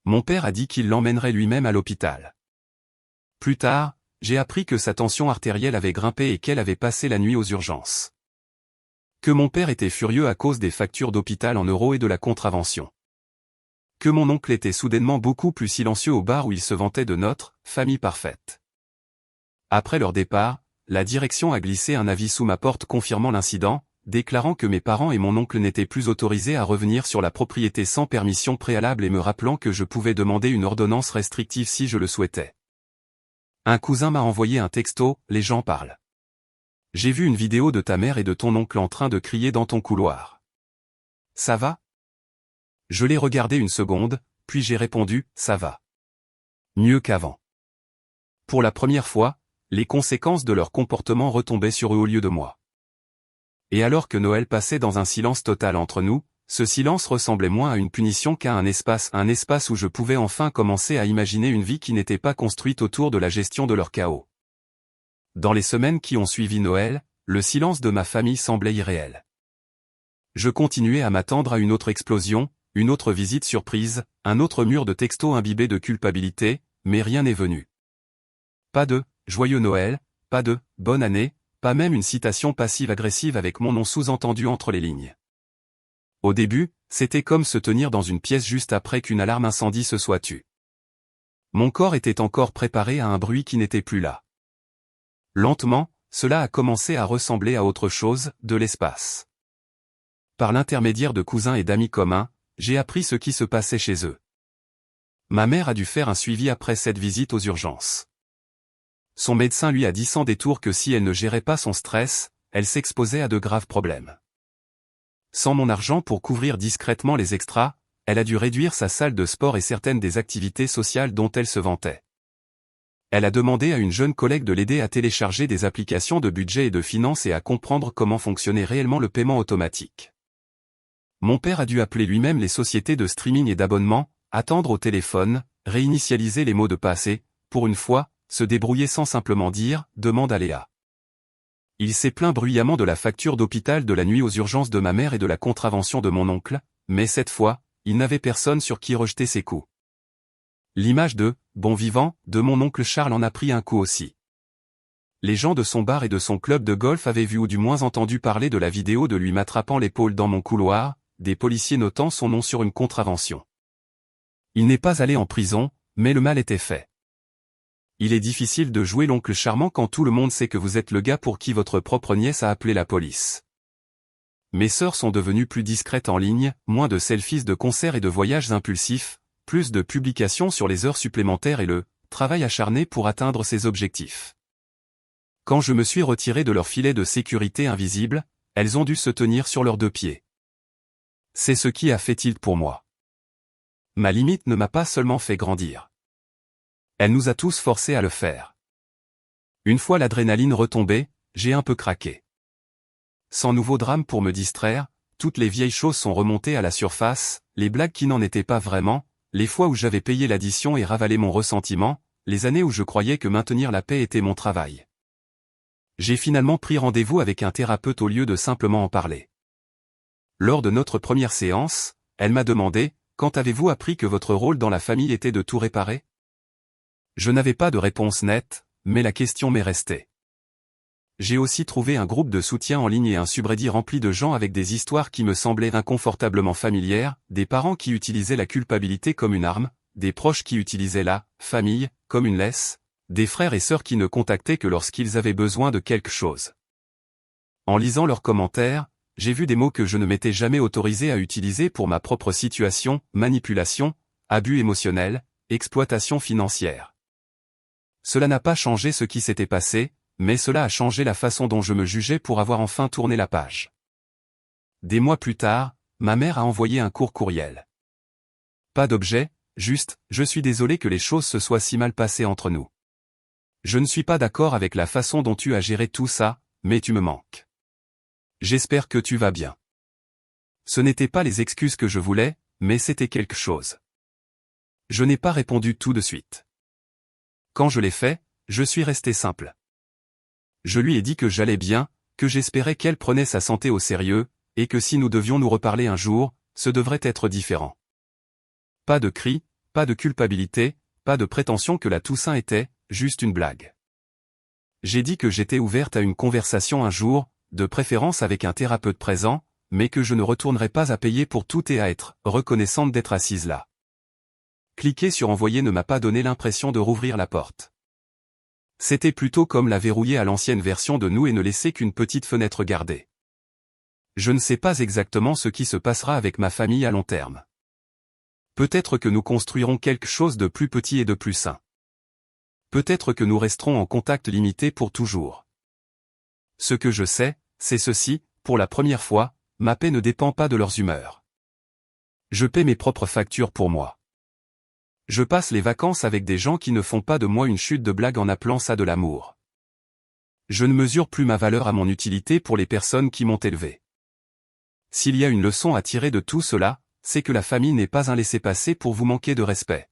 Mon père a dit qu'il l'emmènerait lui-même à l'hôpital. Plus tard, j'ai appris que sa tension artérielle avait grimpé et qu'elle avait passé la nuit aux urgences. Que mon père était furieux à cause des factures d'hôpital en euros et de la contravention. Que mon oncle était soudainement beaucoup plus silencieux au bar où il se vantait de notre « famille parfaite ». Après leur départ, la direction a glissé un avis sous ma porte confirmant l'incident, déclarant que mes parents et mon oncle n'étaient plus autorisés à revenir sur la propriété sans permission préalable et me rappelant que je pouvais demander une ordonnance restrictive si je le souhaitais. Un cousin m'a envoyé un texto, les gens parlent. J'ai vu une vidéo de ta mère et de ton oncle en train de crier dans ton couloir. Ça va? Je l'ai regardé une seconde, puis j'ai répondu, ça va. Mieux qu'avant. Pour la première fois, les conséquences de leur comportement retombaient sur eux au lieu de moi. Et alors que Noël passait dans un silence total entre nous, ce silence ressemblait moins à une punition qu'à un espace où je pouvais enfin commencer à imaginer une vie qui n'était pas construite autour de la gestion de leur chaos. Dans les semaines qui ont suivi Noël, le silence de ma famille semblait irréel. Je continuais à m'attendre à une autre explosion, une autre visite surprise, un autre mur de textos imbibé de culpabilité, mais rien n'est venu. Pas de « Joyeux Noël », pas de « Bonne année », pas même une citation passive-agressive avec mon nom sous-entendu entre les lignes. Au début, c'était comme se tenir dans une pièce juste après qu'une alarme incendie se soit tue. Mon corps était encore préparé à un bruit qui n'était plus là. Lentement, cela a commencé à ressembler à autre chose, de l'espace. Par l'intermédiaire de cousins et d'amis communs, j'ai appris ce qui se passait chez eux. Ma mère a dû faire un suivi après cette visite aux urgences. Son médecin lui a dit sans détour que si elle ne gérait pas son stress, elle s'exposait à de graves problèmes. Sans mon argent pour couvrir discrètement les extras, elle a dû réduire sa salle de sport et certaines des activités sociales dont elle se vantait. Elle a demandé à une jeune collègue de l'aider à télécharger des applications de budget et de finances et à comprendre comment fonctionnait réellement le paiement automatique. Mon père a dû appeler lui-même les sociétés de streaming et d'abonnement, attendre au téléphone, réinitialiser les mots de passe et, pour une fois, se débrouiller sans simplement dire « demande à Léa ». Il s'est plaint bruyamment de la facture d'hôpital de la nuit aux urgences de ma mère et de la contravention de mon oncle, mais cette fois, il n'avait personne sur qui rejeter ses coups. L'image de « bon vivant » de mon oncle Charles en a pris un coup aussi. Les gens de son bar et de son club de golf avaient vu ou du moins entendu parler de la vidéo de lui m'attrapant l'épaule dans mon couloir, des policiers notant son nom sur une contravention. Il n'est pas allé en prison, mais le mal était fait. Il est difficile de jouer l'oncle charmant quand tout le monde sait que vous êtes le gars pour qui votre propre nièce a appelé la police. Mes sœurs sont devenues plus discrètes en ligne, moins de selfies de concerts et de voyages impulsifs, plus de publications sur les heures supplémentaires et le travail acharné pour atteindre ses objectifs. Quand je me suis retiré de leur filet de sécurité invisible, elles ont dû se tenir sur leurs deux pieds. C'est ce qui a fait tilt pour moi. Ma limite ne m'a pas seulement fait grandir. Elle nous a tous forcés à le faire. Une fois l'adrénaline retombée, j'ai un peu craqué. Sans nouveau drame pour me distraire, toutes les vieilles choses sont remontées à la surface, les blagues qui n'en étaient pas vraiment, les fois où j'avais payé l'addition et ravalé mon ressentiment, les années où je croyais que maintenir la paix était mon travail. J'ai finalement pris rendez-vous avec un thérapeute au lieu de simplement en parler. Lors de notre première séance, elle m'a demandé « Quand avez-vous appris que votre rôle dans la famille était de tout réparer ?» Je n'avais pas de réponse nette, mais la question m'est restée. J'ai aussi trouvé un groupe de soutien en ligne et un subreddit rempli de gens avec des histoires qui me semblaient inconfortablement familières, des parents qui utilisaient la culpabilité comme une arme, des proches qui utilisaient la famille comme une laisse, des frères et sœurs qui ne contactaient que lorsqu'ils avaient besoin de quelque chose. En lisant leurs commentaires, j'ai vu des mots que je ne m'étais jamais autorisé à utiliser pour ma propre situation, manipulation, abus émotionnel, exploitation financière. Cela n'a pas changé ce qui s'était passé, mais cela a changé la façon dont je me jugeais pour avoir enfin tourné la page. Des mois plus tard, ma mère a envoyé un court courriel. Pas d'objet, juste « Je suis désolé que les choses se soient si mal passées entre nous. Je ne suis pas d'accord avec la façon dont tu as géré tout ça, mais tu me manques. J'espère que tu vas bien. » Ce n'étaient pas les excuses que je voulais, mais c'était quelque chose. Je n'ai pas répondu tout de suite. Quand je l'ai fait, je suis resté simple. Je lui ai dit que j'allais bien, que j'espérais qu'elle prenait sa santé au sérieux, et que si nous devions nous reparler un jour, ce devrait être différent. Pas de cris, pas de culpabilité, pas de prétention que la Toussaint était juste une blague. J'ai dit que j'étais ouverte à une conversation un jour, de préférence avec un thérapeute présent, mais que je ne retournerais pas à payer pour tout et à être reconnaissante d'être assise là. Cliquer sur envoyer ne m'a pas donné l'impression de rouvrir la porte. C'était plutôt comme la verrouiller à l'ancienne version de nous et ne laisser qu'une petite fenêtre gardée. Je ne sais pas exactement ce qui se passera avec ma famille à long terme. Peut-être que nous construirons quelque chose de plus petit et de plus sain. Peut-être que nous resterons en contact limité pour toujours. Ce que je sais, c'est ceci, pour la première fois, ma paix ne dépend pas de leurs humeurs. Je paie mes propres factures pour moi. Je passe les vacances avec des gens qui ne font pas de moi une chute de blague en appelant ça de l'amour. Je ne mesure plus ma valeur à mon utilité pour les personnes qui m'ont élevé. S'il y a une leçon à tirer de tout cela, c'est que la famille n'est pas un laissez-passer pour vous manquer de respect.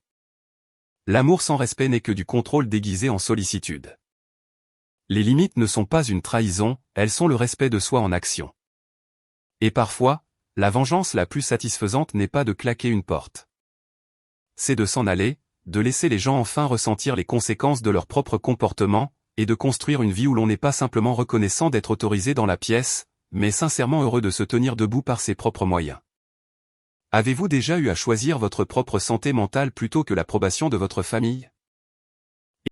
L'amour sans respect n'est que du contrôle déguisé en sollicitude. Les limites ne sont pas une trahison, elles sont le respect de soi en action. Et parfois, la vengeance la plus satisfaisante n'est pas de claquer une porte. C'est de s'en aller, de laisser les gens enfin ressentir les conséquences de leur propre comportement, et de construire une vie où l'on n'est pas simplement reconnaissant d'être autorisé dans la pièce, mais sincèrement heureux de se tenir debout par ses propres moyens. Avez-vous déjà eu à choisir votre propre santé mentale plutôt que l'approbation de votre famille ?